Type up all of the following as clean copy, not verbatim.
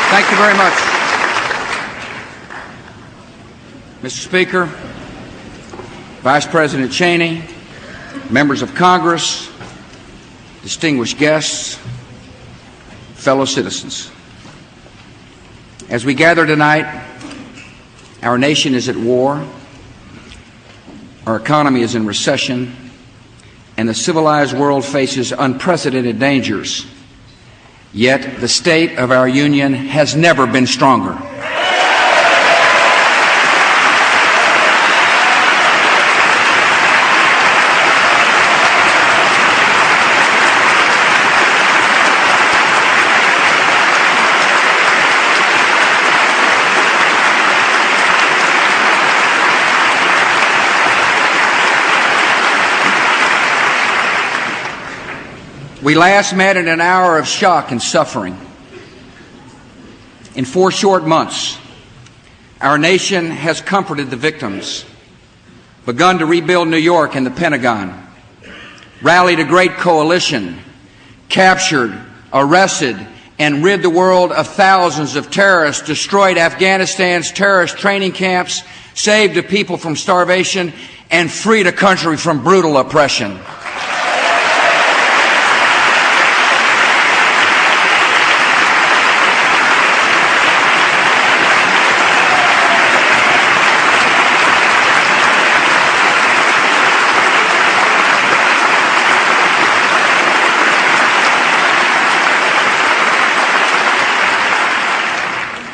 Thank you very much. Mr. Speaker, Vice President Cheney, members of Congress, distinguished guests, fellow citizens. As we gather tonight, our nation is at war, our economy is in recession, and the civilized world faces unprecedented dangers. Yet the state of our union has never been stronger. We last met in an hour of shock and suffering. In 4 short months, our nation has comforted the victims, begun to rebuild New York and the Pentagon, rallied a great coalition, captured, arrested, and rid the world of thousands of terrorists, destroyed Afghanistan's terrorist training camps, saved the people from starvation, and freed a country from brutal oppression.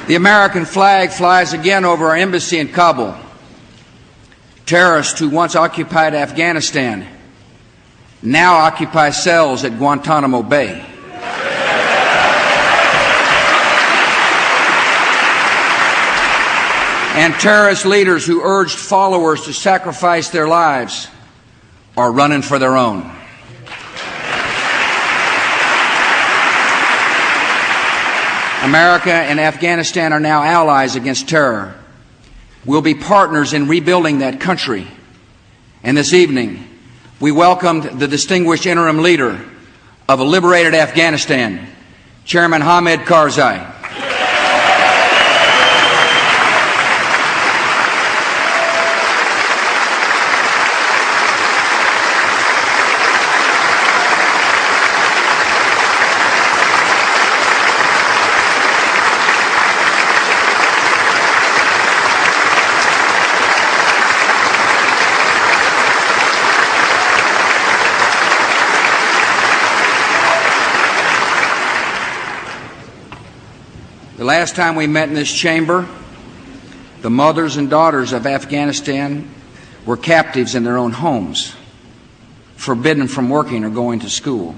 The American flag flies again over our embassy in Kabul. Terrorists who once occupied Afghanistan now occupy cells at Guantanamo Bay. And terrorist leaders who urged followers to sacrifice their lives are running for their own. America and Afghanistan are now allies against terror. We'll be partners in rebuilding that country. And this evening, we welcomed the distinguished interim leader of a liberated Afghanistan, Chairman Hamid Karzai. The last time we met in this chamber, the mothers and daughters of Afghanistan were captives in their own homes, forbidden from working or going to school.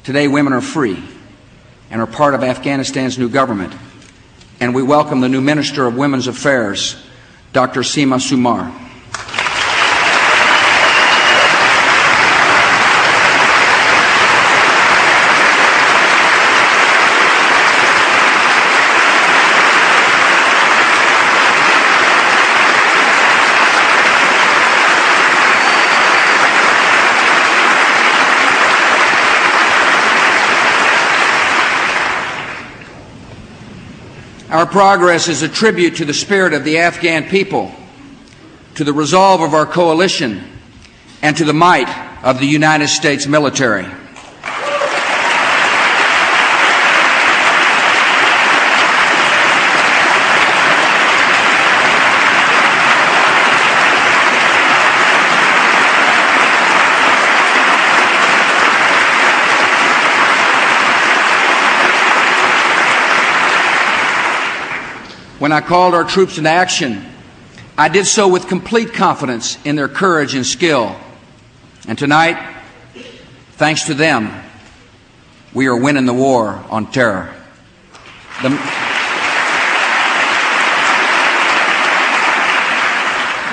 Today, women are free and are part of Afghanistan's new government, and we welcome the new Minister of Women's Affairs, Dr. Seema Sumar. Our progress is a tribute to the spirit of the Afghan people, to the resolve of our coalition, and to the might of the United States military. When I called our troops into action, I did so with complete confidence in their courage and skill. And tonight, thanks to them, we are winning the war on terror. The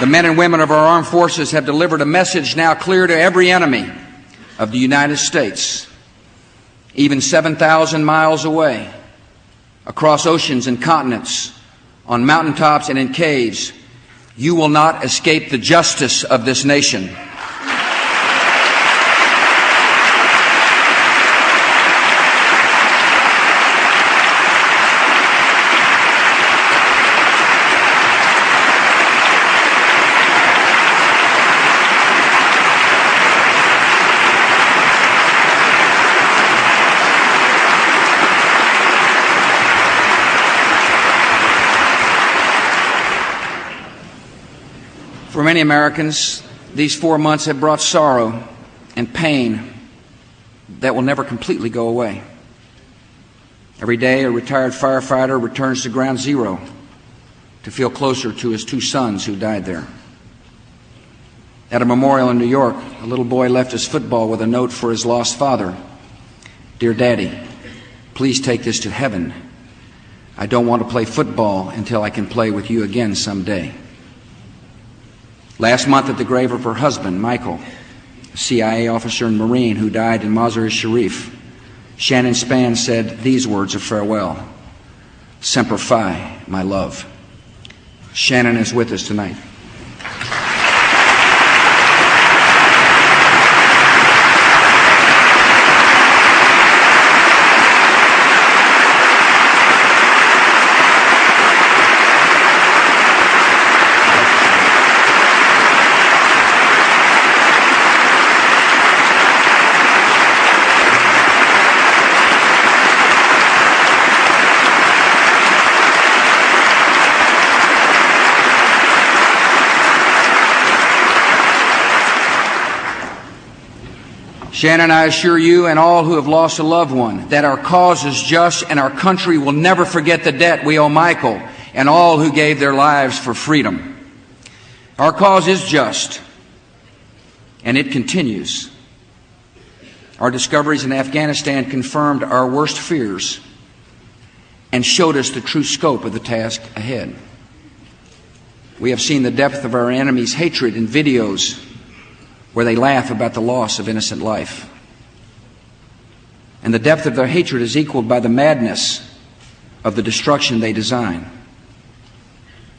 men and women of our armed forces have delivered a message now clear to every enemy of the United States, even 7,000 miles away, across oceans and continents, on mountaintops and in caves. You will not escape the justice of this nation. For many Americans, these 4 months have brought sorrow and pain that will never completely go away. Every day, a retired firefighter returns to ground zero to feel closer to his 2 sons who died there. At a memorial in New York, a little boy left his football with a note for his lost father. "Dear Daddy, please take this to heaven. I don't want to play football until I can play with you again someday." Last month, at the grave of her husband, Michael, a CIA officer and Marine who died in Mazar-e-Sharif, Shannon Spann said these words of farewell: "Semper Fi, my love." Shannon is with us tonight. Shannon, I assure you and all who have lost a loved one that our cause is just and our country will never forget the debt we owe Michael and all who gave their lives for freedom. Our cause is just, and it continues. Our discoveries in Afghanistan confirmed our worst fears and showed us the true scope of the task ahead. We have seen the depth of our enemies' hatred in videos where they laugh about the loss of innocent life. And the depth of their hatred is equaled by the madness of the destruction they design.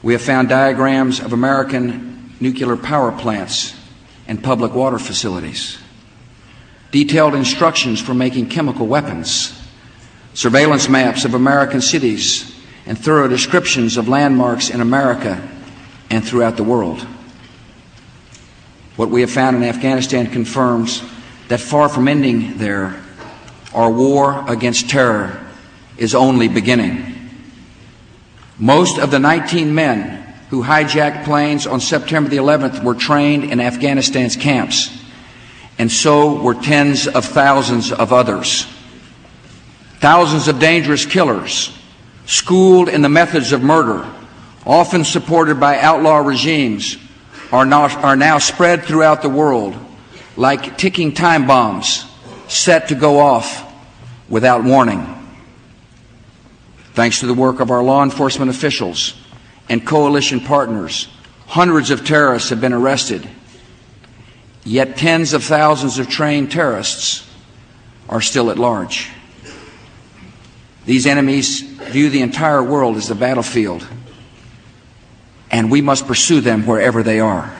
We have found diagrams of American nuclear power plants and public water facilities, detailed instructions for making chemical weapons, surveillance maps of American cities, and thorough descriptions of landmarks in America and throughout the world. What we have found in Afghanistan confirms that far from ending there, our war against terror is only beginning. Most of the 19 men who hijacked planes on September the 11th were trained in Afghanistan's camps, and so were tens of thousands of others. Thousands of dangerous killers, schooled in the methods of murder, often supported by outlaw regimes, are now spread throughout the world like ticking time bombs set to go off without warning. Thanks to the work of our law enforcement officials and coalition partners, hundreds of terrorists have been arrested, yet tens of thousands of trained terrorists are still at large. These enemies view the entire world as the battlefield, and we must pursue them wherever they are.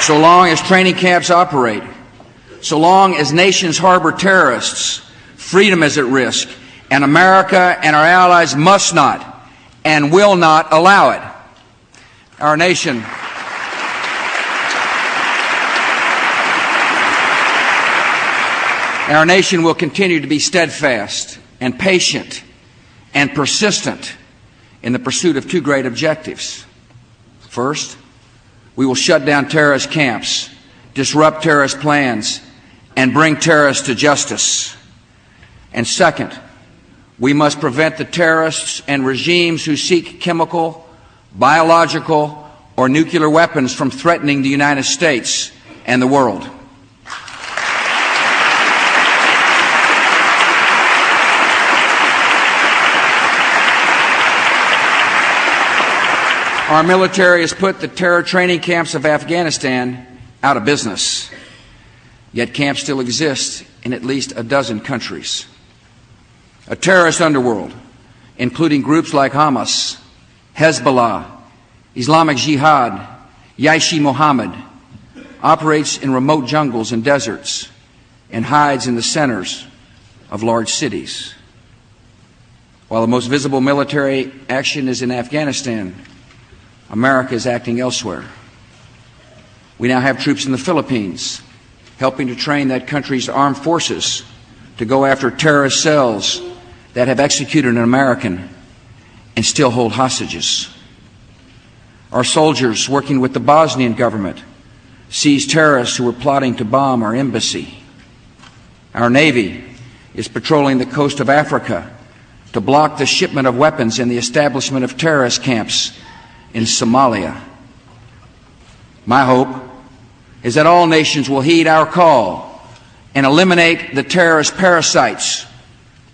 So long as training camps operate, so long as nations harbor terrorists, freedom is at risk, and America and our allies must not and will not allow it. Our nation will continue to be steadfast and patient and persistent in the pursuit of 2 great objectives. First, we will shut down terrorist camps, disrupt terrorist plans, and bring terrorists to justice. And second, we must prevent the terrorists and regimes who seek chemical, biological, or nuclear weapons from threatening the United States and the world. Our military has put the terror training camps of Afghanistan out of business, yet camps still exist in at least a dozen countries. A terrorist underworld, including groups like Hamas, Hezbollah, Islamic Jihad, Jaish-e-Mohammed, operates in remote jungles and deserts and hides in the centers of large cities. While the most visible military action is in Afghanistan, America is acting elsewhere. We now have troops in the Philippines, helping to train that country's armed forces to go after terrorist cells that have executed an American and still hold hostages. Our soldiers, working with the Bosnian government, seized terrorists who were plotting to bomb our embassy. Our Navy is patrolling the coast of Africa to block the shipment of weapons and the establishment of terrorist camps in Somalia. My hope is that all nations will heed our call and eliminate the terrorist parasites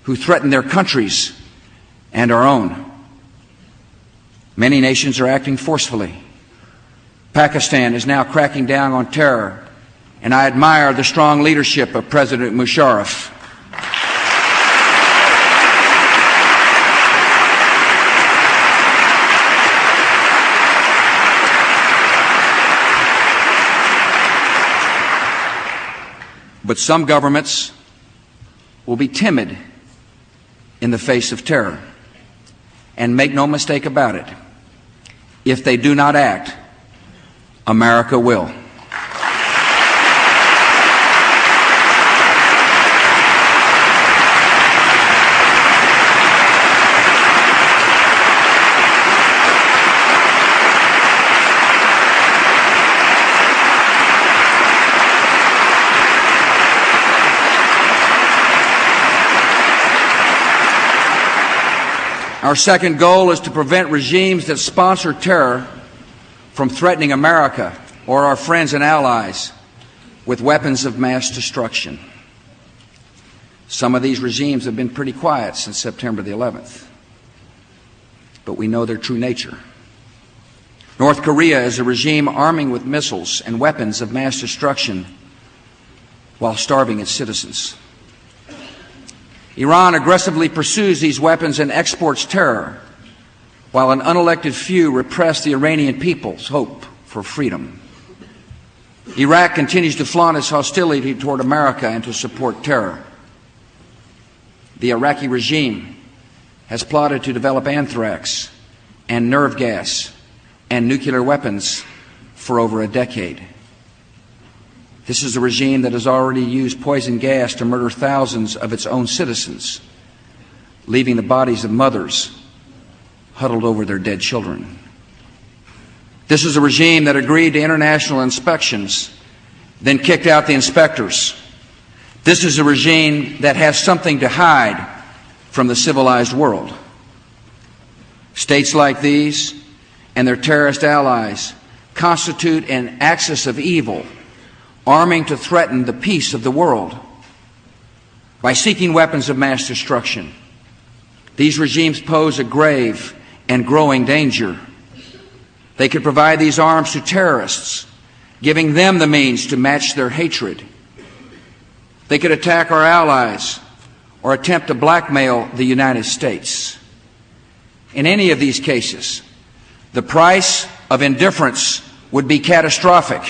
who threaten their countries and our own. Many nations are acting forcefully. Pakistan is now cracking down on terror, and I admire the strong leadership of President Musharraf. But some governments will be timid in the face of terror. And make no mistake about it, if they do not act, America will. Our second goal is to prevent regimes that sponsor terror from threatening America or our friends and allies with weapons of mass destruction. Some of these regimes have been pretty quiet since September the 11th, but we know their true nature. North Korea is a regime arming with missiles and weapons of mass destruction while starving its citizens. Iran aggressively pursues these weapons and exports terror, while an unelected few repress the Iranian people's hope for freedom. Iraq continues to flaunt its hostility toward America and to support terror. The Iraqi regime has plotted to develop anthrax and nerve gas and nuclear weapons for over a decade. This is a regime that has already used poison gas to murder thousands of its own citizens, leaving the bodies of mothers huddled over their dead children. This is a regime that agreed to international inspections, then kicked out the inspectors. This is a regime that has something to hide from the civilized world. States like these and their terrorist allies constitute an axis of evil, arming to threaten the peace of the world. By seeking weapons of mass destruction, these regimes pose a grave and growing danger. They could provide these arms to terrorists, giving them the means to match their hatred. They could attack our allies or attempt to blackmail the United States. In any of these cases, the price of indifference would be catastrophic.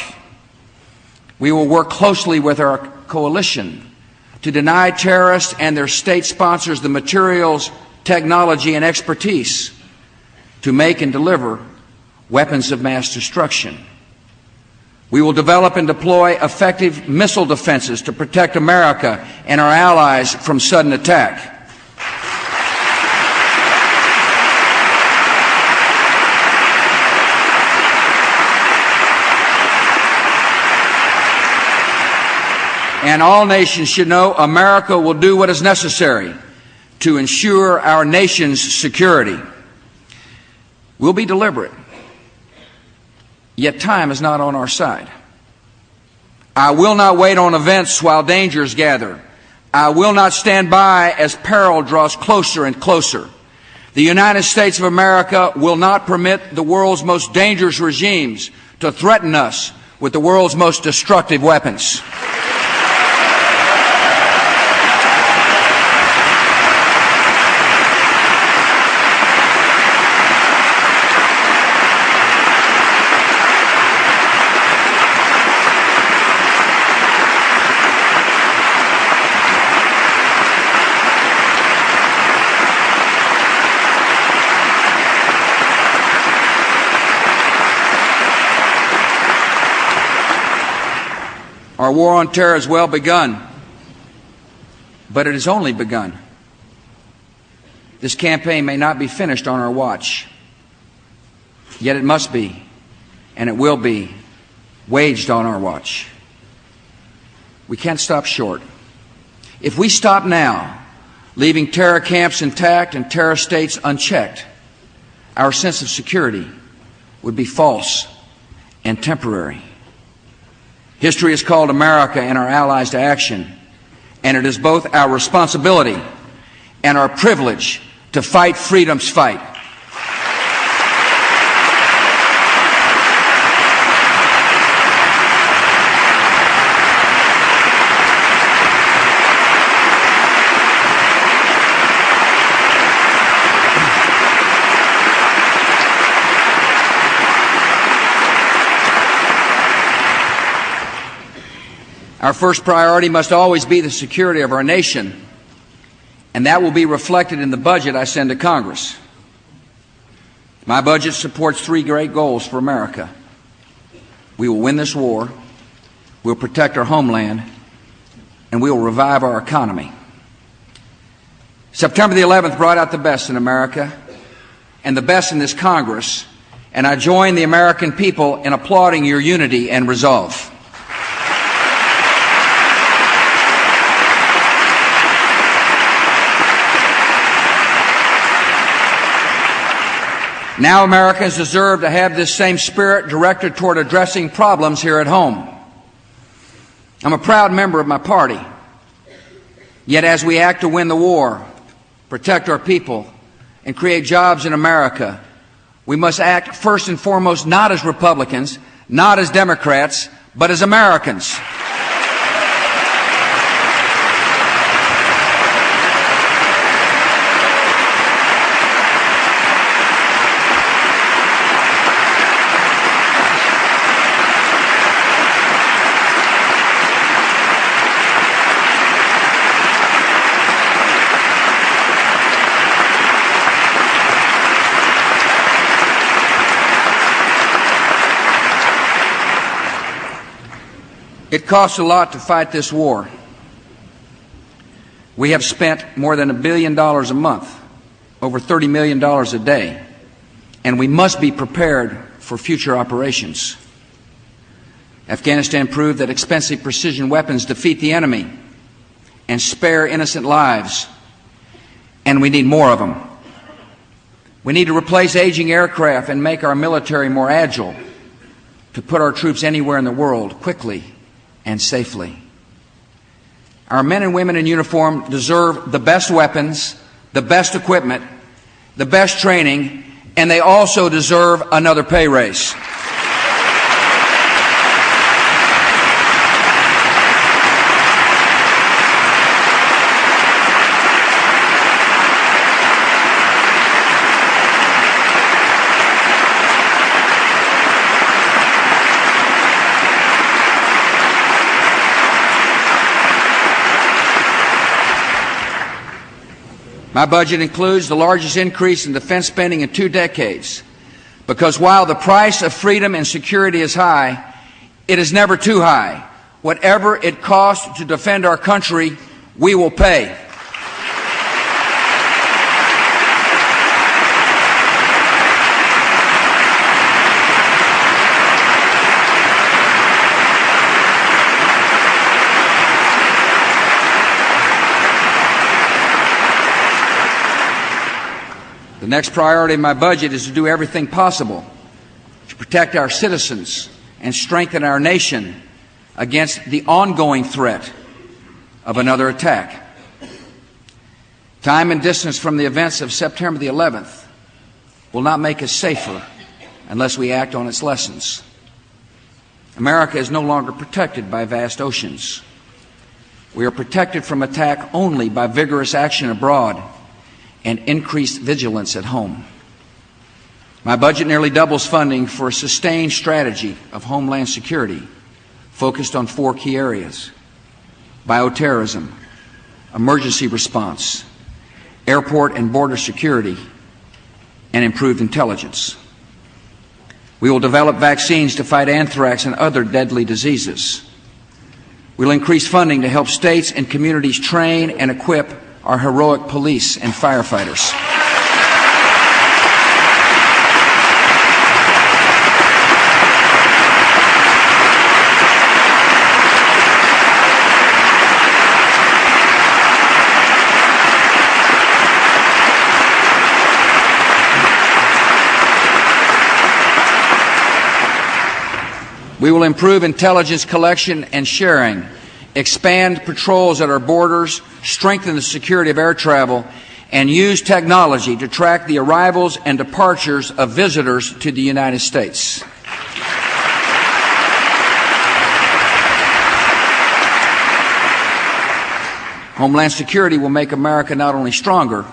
We will work closely with our coalition to deny terrorists and their state sponsors the materials, technology, and expertise to make and deliver weapons of mass destruction. We will develop and deploy effective missile defenses to protect America and our allies from sudden attack. And all nations should know America will do what is necessary to ensure our nation's security. We'll be deliberate, yet time is not on our side. I will not wait on events while dangers gather. I will not stand by as peril draws closer and closer. The United States of America will not permit the world's most dangerous regimes to threaten us with the world's most destructive weapons. Our Our war on terror has well begun, but it has only begun. This campaign may not be finished on our watch, yet it must be, and it will be, waged on our watch. We can't stop short. If we stop now, leaving terror camps intact and terror states unchecked, our sense of security would be false and temporary. History has called America and our allies to action, and it is both our responsibility and our privilege to fight freedom's fight. Our first priority must always be the security of our nation, and that will be reflected in the budget I send to Congress. My budget supports three great goals for America. We will win this war, we'll protect our homeland, and we will revive our economy. September the 11th brought out the best in America and the best in this Congress, and I join the American people in applauding your unity and resolve. Now Americans deserve to have this same spirit directed toward addressing problems here at home. I'm a proud member of my party. Yet as we act to win the war, protect our people, and create jobs in America, we must act first and foremost not as Republicans, not as Democrats, but as Americans. It costs a lot to fight this war. We have spent more than $1 billion a month, over $30 million a day, and we must be prepared for future operations. Afghanistan proved that expensive precision weapons defeat the enemy and spare innocent lives, and we need more of them. We need to replace aging aircraft and make our military more agile to put our troops anywhere in the world quickly and safely. Our men and women in uniform deserve the best weapons, the best equipment, the best training, and they also deserve another pay raise. My budget includes the largest increase in defense spending in 2 decades, because while the price of freedom and security is high, it is never too high. Whatever it costs to defend our country, we will pay. The next priority of my budget is to do everything possible to protect our citizens and strengthen our nation against the ongoing threat of another attack. Time and distance from the events of September the 11th will not make us safer unless we act on its lessons. America is no longer protected by vast oceans. We are protected from attack only by vigorous action abroad and increased vigilance at home. My budget nearly doubles funding for a sustained strategy of homeland security focused on 4 key areas: bioterrorism, emergency response, airport and border security, and improved intelligence. We will develop vaccines to fight anthrax and other deadly diseases. We'll increase funding to help states and communities train and equip our heroic police and firefighters. We will improve intelligence collection and sharing, expand patrols at our borders, strengthen the security of air travel, and use technology to track the arrivals and departures of visitors to the United States. Homeland Security will make America not only stronger,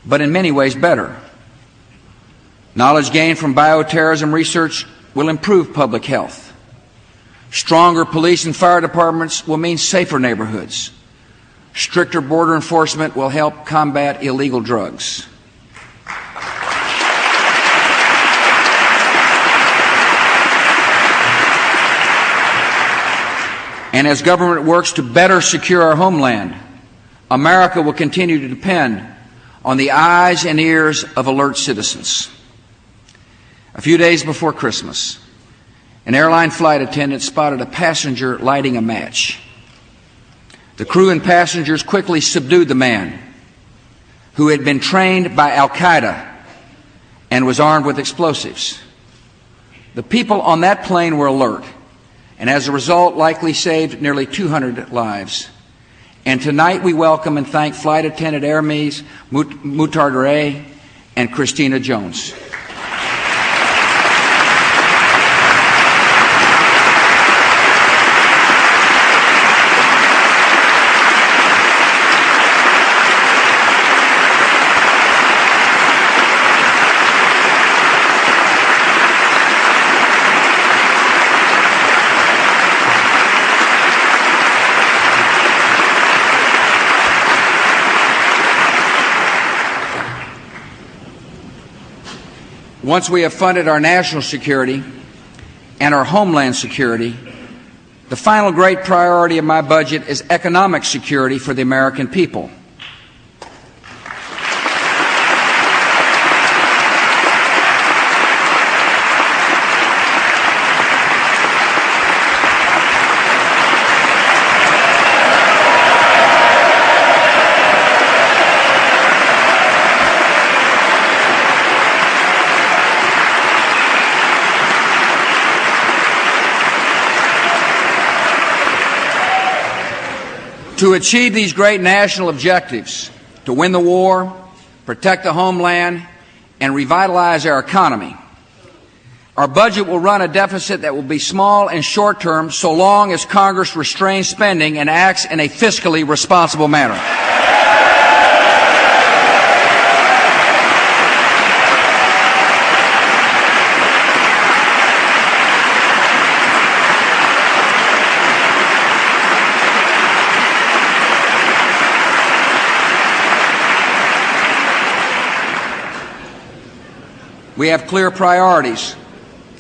but in many ways better. Knowledge gained from bioterrorism research will improve public health. Stronger police and fire departments will mean safer neighborhoods. Stricter border enforcement will help combat illegal drugs. And as government works to better secure our homeland, America will continue to depend on the eyes and ears of alert citizens. A few days before Christmas, an airline flight attendant spotted a passenger lighting a match. The crew and passengers quickly subdued the man, who had been trained by Al-Qaeda and was armed with explosives. The people on that plane were alert, and as a result likely saved nearly 200 lives. And tonight we welcome and thank Flight Attendant Hermes Mutardere and Christina Jones. Once we have funded our national security and our homeland security, the final great priority of my budget is economic security for the American people. To achieve these great national objectives, to win the war, protect the homeland, and revitalize our economy, our budget will run a deficit that will be small and short-term so long as Congress restrains spending and acts in a fiscally responsible manner. We have clear priorities,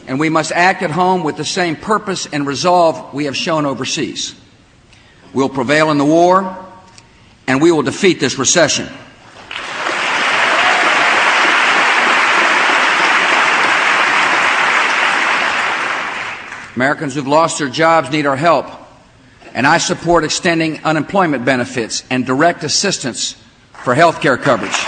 and we must act at home with the same purpose and resolve we have shown overseas. We'll prevail in the war, and we will defeat this recession. Americans who've lost their jobs need our help, and I support extending unemployment benefits and direct assistance for health care coverage.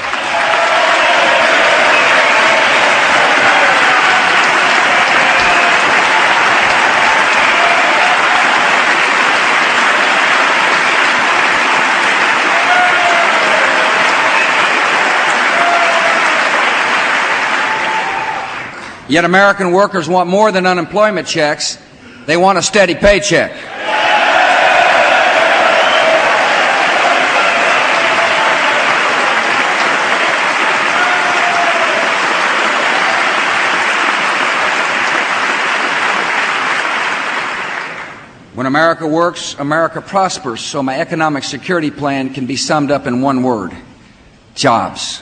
Yet American workers want more than unemployment checks. They want a steady paycheck. When America works, America prospers, so my economic security plan can be summed up in one word: jobs.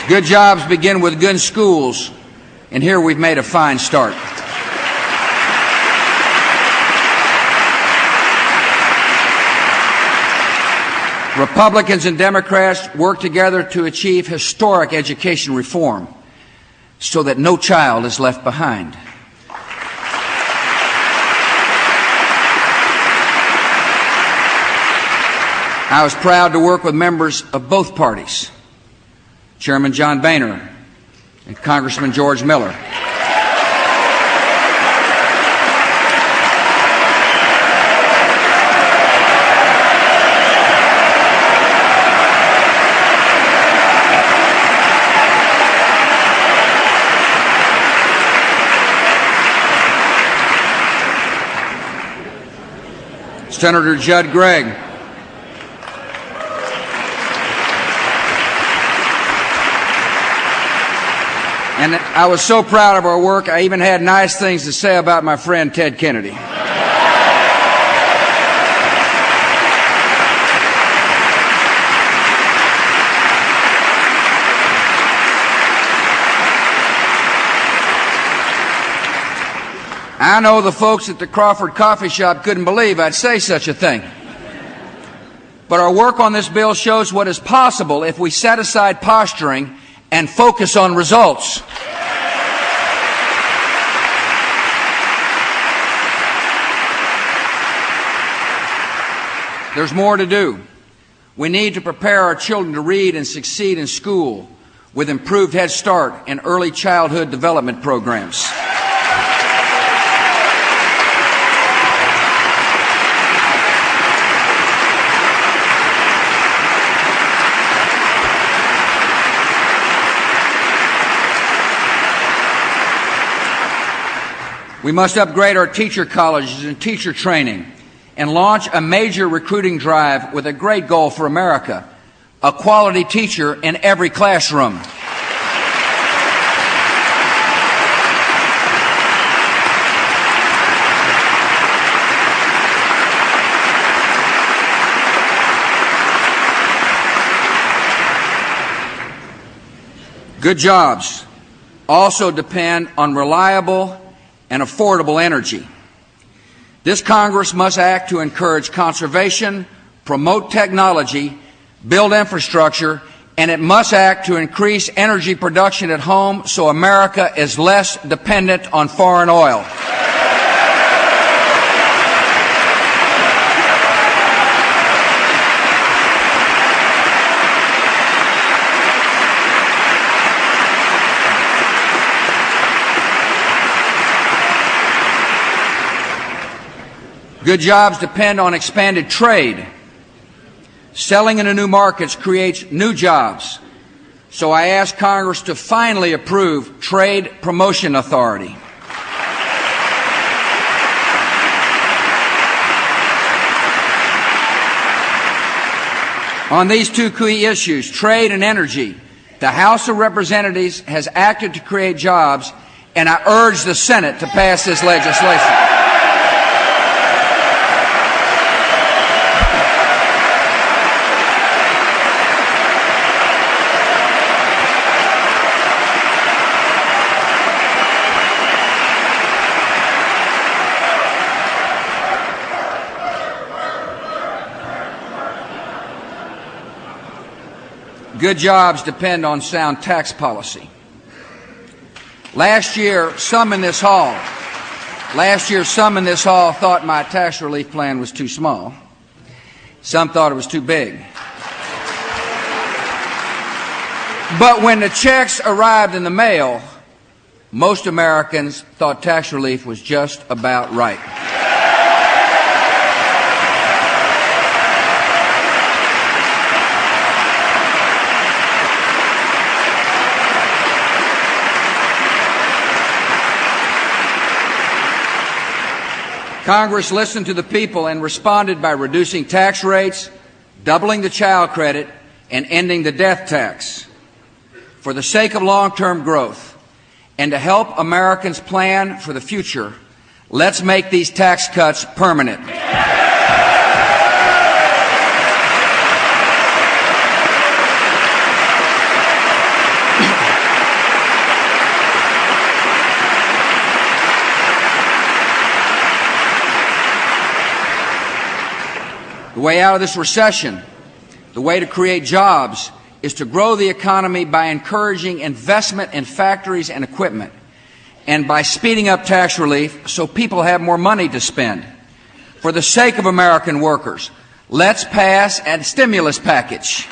Good jobs begin with good schools, and here we've made a fine start. Republicans and Democrats work together to achieve historic education reform so that no child is left behind. I was proud to work with members of both parties, Chairman John Boehner and Congressman George Miller. Senator Judd Gregg, and I was so proud of our work, I even had nice things to say about my friend Ted Kennedy. I know the folks at the Crawford Coffee Shop couldn't believe I'd say such a thing. But our work on this bill shows what is possible if we set aside posturing and focus on results. There's more to do. We need to prepare our children to read and succeed in school with improved Head Start and early childhood development programs. We must upgrade our teacher colleges and teacher training and launch a major recruiting drive with a great goal for America: a quality teacher in every classroom. Good jobs also depend on reliable and affordable energy. This Congress must act to encourage conservation, promote technology, build infrastructure, and it must act to increase energy production at home so America is less dependent on foreign oil. Good jobs depend on expanded trade. Selling into new markets creates new jobs. So I ask Congress to finally approve Trade Promotion Authority. On these two key issues, trade and energy, the House of Representatives has acted to create jobs, and I urge the Senate to pass this legislation. Good jobs depend on sound tax policy. Last year, some in this hall thought my tax relief plan was too small. Some thought it was too big. But when the checks arrived in the mail, most Americans thought tax relief was just about right. Congress listened to the people and responded by reducing tax rates, doubling the child credit, and ending the death tax. For the sake of long-term growth and to help Americans plan for the future, let's make these tax cuts permanent. The way out of this recession, the way to create jobs, is to grow the economy by encouraging investment in factories and equipment, and by speeding up tax relief so people have more money to spend. For the sake of American workers, let's pass a stimulus package.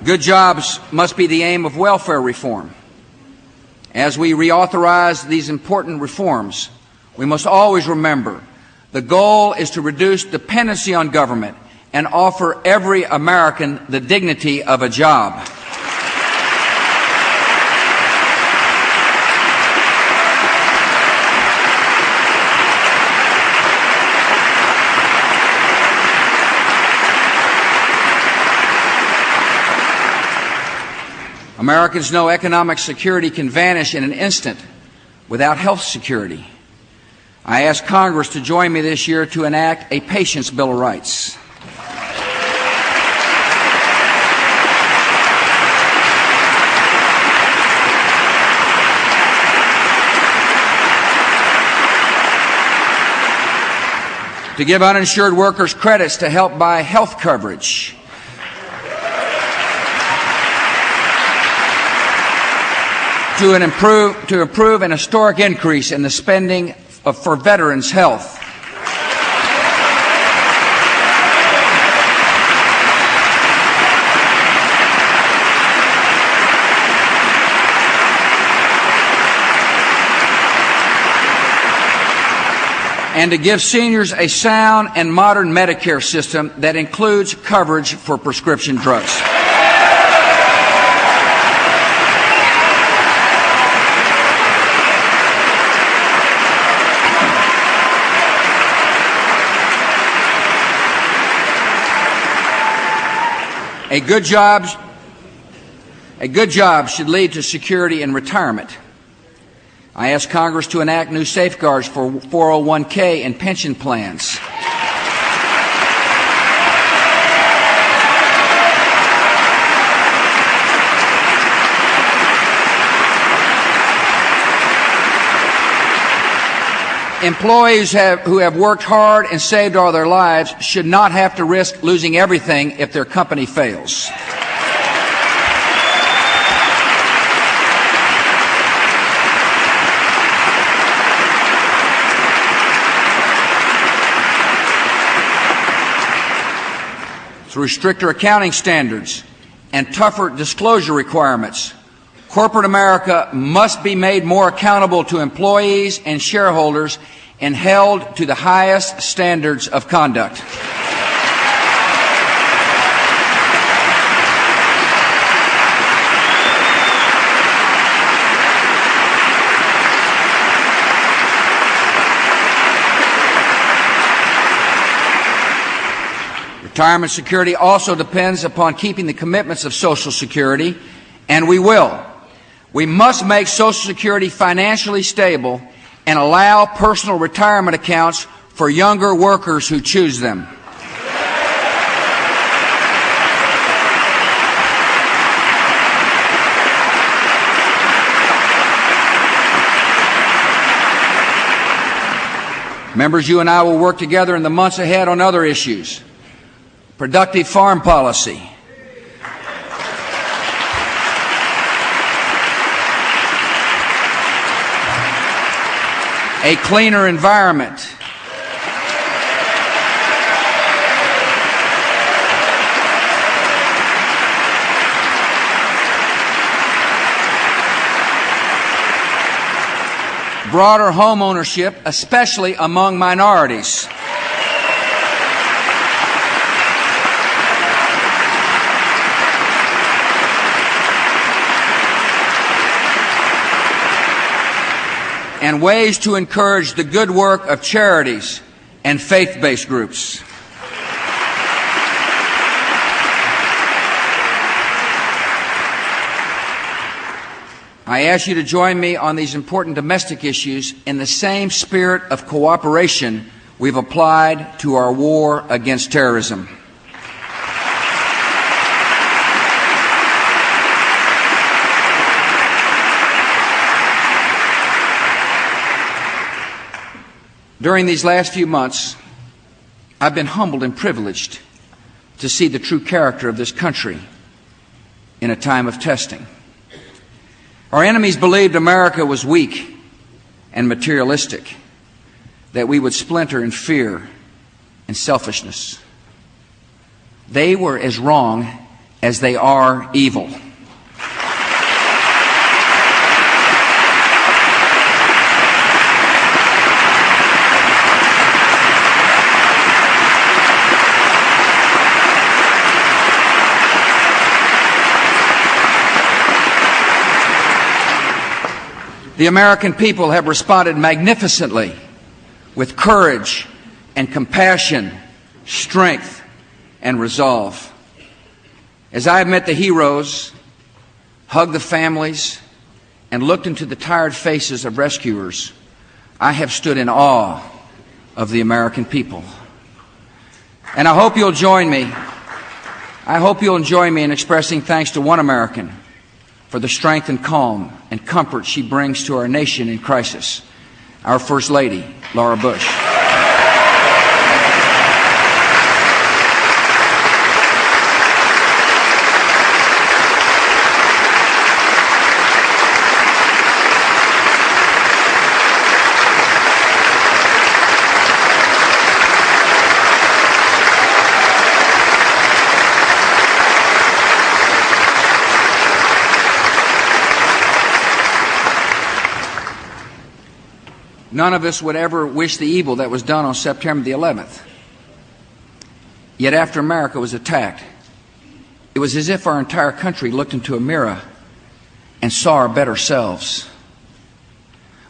Good jobs must be the aim of welfare reform. As we reauthorize these important reforms, we must always remember the goal is to reduce dependency on government and offer every American the dignity of a job. Americans know economic security can vanish in an instant without health security. I ask Congress to join me this year to enact a Patients' Bill of Rights. To give uninsured workers credits to help buy health coverage. To approve an historic increase in the spending for veterans' health. And to give seniors a sound and modern Medicare system that includes coverage for prescription drugs. A good job should lead to security in retirement. I ask Congress to enact new safeguards for 401k and pension plans. Employees who have worked hard and saved all their lives should not have to risk losing everything if their company fails. Through stricter accounting standards and tougher disclosure requirements, corporate America must be made more accountable to employees and shareholders and held to the highest standards of conduct. Retirement security also depends upon keeping the commitments of Social Security, and we will. We must make Social Security financially stable and allow personal retirement accounts for younger workers who choose them. Members, you and I will work together in the months ahead on other issues. Productive farm policy, a cleaner environment, broader home ownership, especially among minorities, and ways to encourage the good work of charities and faith-based groups. I ask you to join me on these important domestic issues in the same spirit of cooperation we've applied to our war against terrorism. During these last few months, I've been humbled and privileged to see the true character of this country in a time of testing. Our enemies believed America was weak and materialistic, that we would splinter in fear and selfishness. They were as wrong as they are evil. The American people have responded magnificently with courage and compassion, strength and resolve. As I have met the heroes, hugged the families, and looked into the tired faces of rescuers, I have stood in awe of the American people. And I hope you'll join me. I hope you'll join me in expressing thanks to one American for the strength and calm and comfort she brings to our nation in crisis, our First Lady, Laura Bush. None of us would ever wish the evil that was done on September the 11th. Yet after America was attacked, it was as if our entire country looked into a mirror and saw our better selves.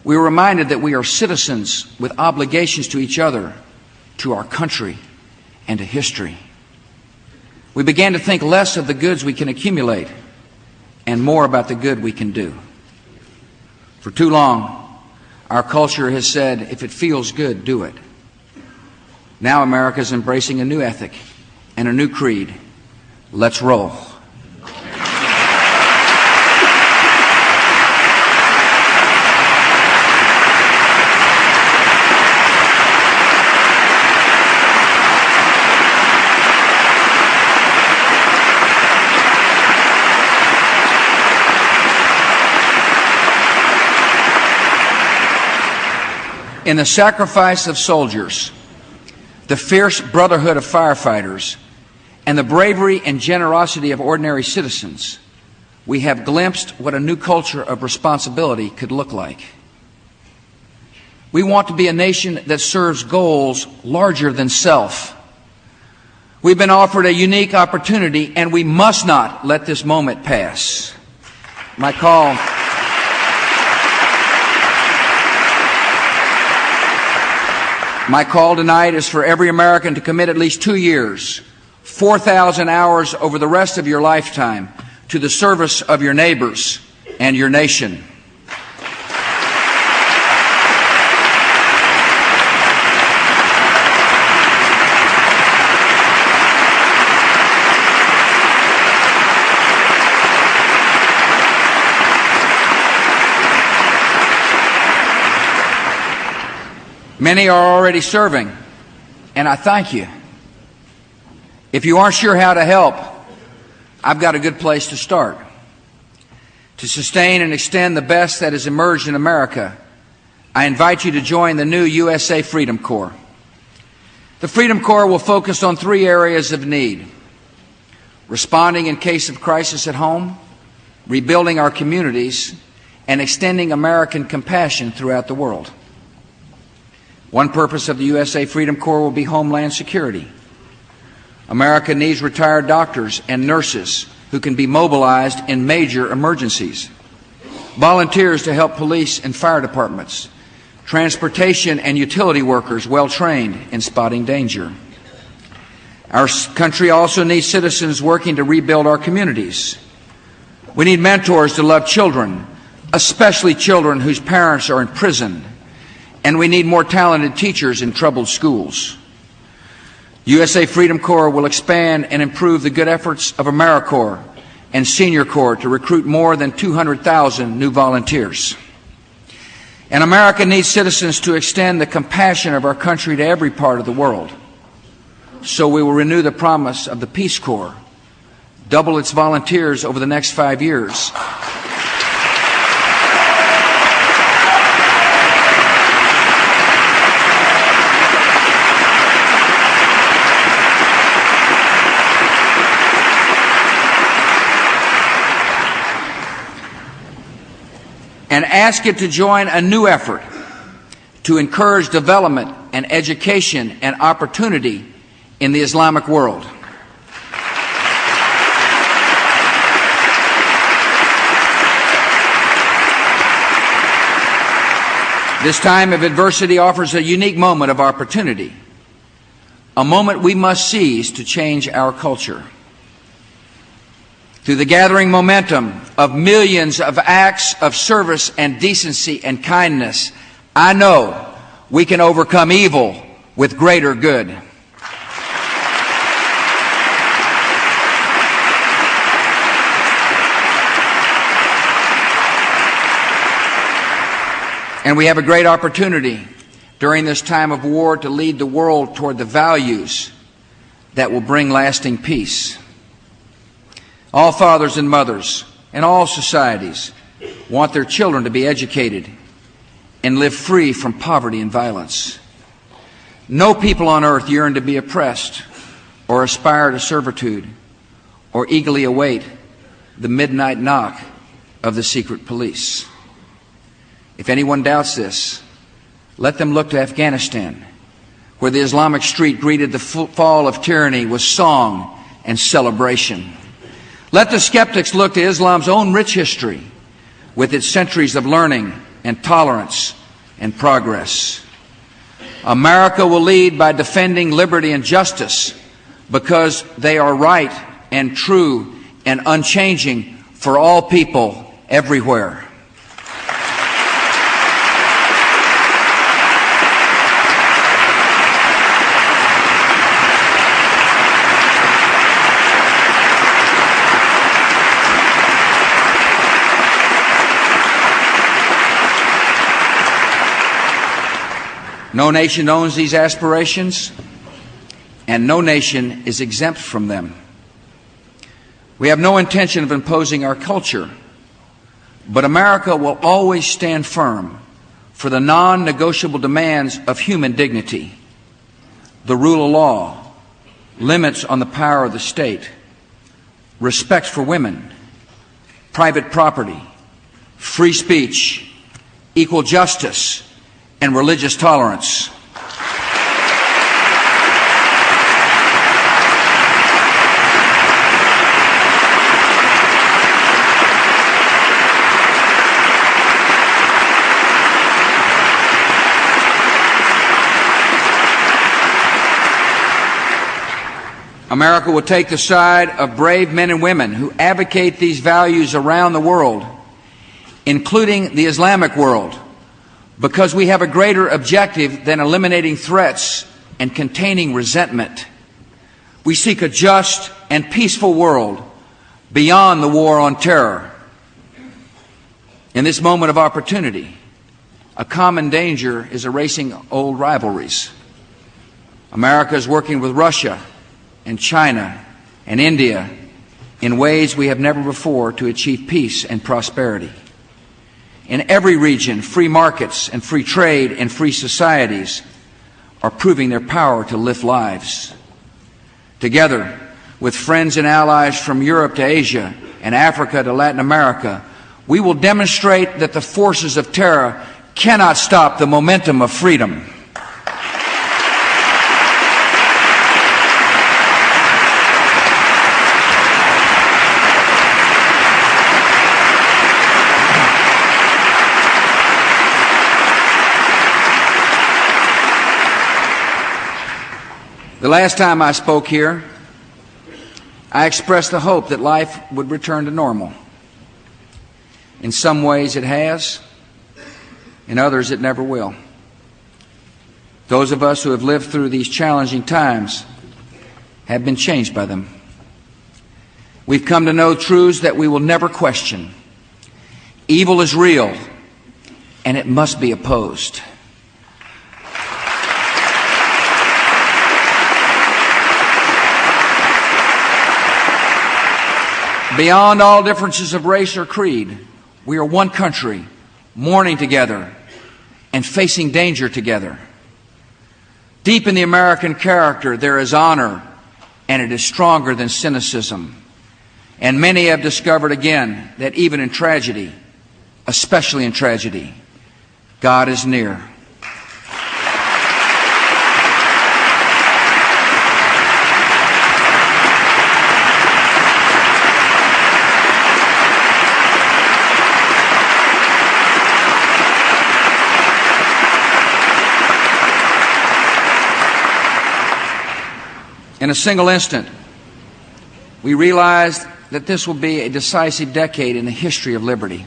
We were reminded that we are citizens with obligations to each other, to our country, and to history. We began to think less of the goods we can accumulate and more about the good we can do. For too long, our culture has said, if it feels good, do it. Now America is embracing a new ethic and a new creed. Let's roll. In the sacrifice of soldiers, the fierce brotherhood of firefighters, and the bravery and generosity of ordinary citizens, we have glimpsed what a new culture of responsibility could look like. We want to be a nation that serves goals larger than self. We've been offered a unique opportunity, and we must not let this moment pass. My call tonight is for every American to commit at least 2 years, 4,000 hours over the rest of your lifetime, to the service of your neighbors and your nation. Many are already serving, and I thank you. If you aren't sure how to help, I've got a good place to start. To sustain and extend the best that has emerged in America, I invite you to join the new USA Freedom Corps. The Freedom Corps will focus on 3 areas of need: responding in case of crisis at home, rebuilding our communities, and extending American compassion throughout the world. One purpose of the USA Freedom Corps will be homeland security. America needs retired doctors and nurses who can be mobilized in major emergencies, volunteers to help police and fire departments, transportation and utility workers well trained in spotting danger. Our country also needs citizens working to rebuild our communities. We need mentors to love children, especially children whose parents are in prison. And we need more talented teachers in troubled schools. USA Freedom Corps will expand and improve the good efforts of AmeriCorps and Senior Corps to recruit more than 200,000 new volunteers. And America needs citizens to extend the compassion of our country to every part of the world. So we will renew the promise of the Peace Corps, double its volunteers over the next 5 years, and ask it to join a new effort to encourage development and education and opportunity in the Islamic world. This time of adversity offers a unique moment of opportunity, a moment we must seize to change our culture. Through the gathering momentum of millions of acts of service and decency and kindness, I know we can overcome evil with greater good. And we have a great opportunity during this time of war to lead the world toward the values that will bring lasting peace. All fathers and mothers in all societies want their children to be educated and live free from poverty and violence. No people on earth yearn to be oppressed or aspire to servitude or eagerly await the midnight knock of the secret police. If anyone doubts this, let them look to Afghanistan, where the Islamic street greeted the fall of tyranny with song and celebration. Let the skeptics look to Islam's own rich history with its centuries of learning and tolerance and progress. America will lead by defending liberty and justice because they are right and true and unchanging for all people everywhere. No nation owns these aspirations, and no nation is exempt from them. We have no intention of imposing our culture, but America will always stand firm for the non-negotiable demands of human dignity, the rule of law, limits on the power of the state, respect for women, private property, free speech, equal justice, and religious tolerance. America will take the side of brave men and women who advocate these values around the world, including the Islamic world, because we have a greater objective than eliminating threats and containing resentment. We seek a just and peaceful world beyond the war on terror. In this moment of opportunity, a common danger is erasing old rivalries. America is working with Russia and China and India in ways we have never before to achieve peace and prosperity. In every region, free markets and free trade and free societies are proving their power to lift lives. Together with friends and allies from Europe to Asia and Africa to Latin America, we will demonstrate that the forces of terror cannot stop the momentum of freedom. The last time I spoke here, I expressed the hope that life would return to normal. In some ways it has, in others it never will. Those of us who have lived through these challenging times have been changed by them. We've come to know truths that we will never question. Evil is real, and it must be opposed. Beyond all differences of race or creed, we are one country, mourning together and facing danger together. Deep in the American character, there is honor, and it is stronger than cynicism. And many have discovered again that even in tragedy, especially in tragedy, God is near. In a single instant, we realized that this will be a decisive decade in the history of liberty,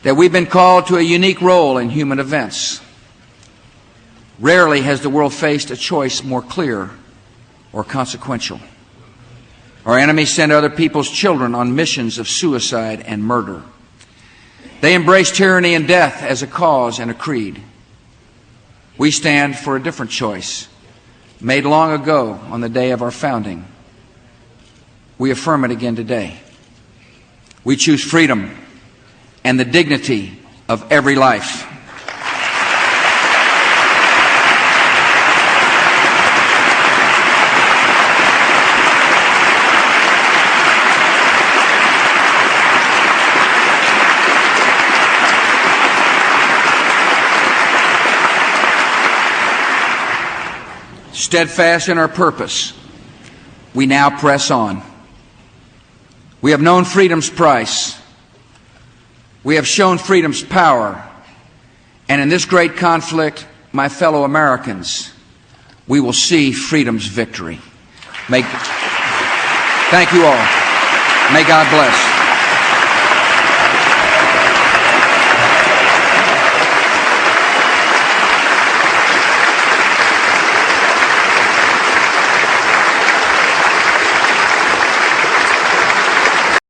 that we've been called to a unique role in human events. Rarely has the world faced a choice more clear or consequential. Our enemies send other people's children on missions of suicide and murder. They embrace tyranny and death as a cause and a creed. We stand for a different choice, made long ago on the day of our founding. We affirm it again today. We choose freedom and the dignity of every life. Steadfast in our purpose, we now press on. We have known freedom's price. We have shown freedom's power. And in this great conflict, my fellow Americans, we will see freedom's victory. Thank you all. May God bless.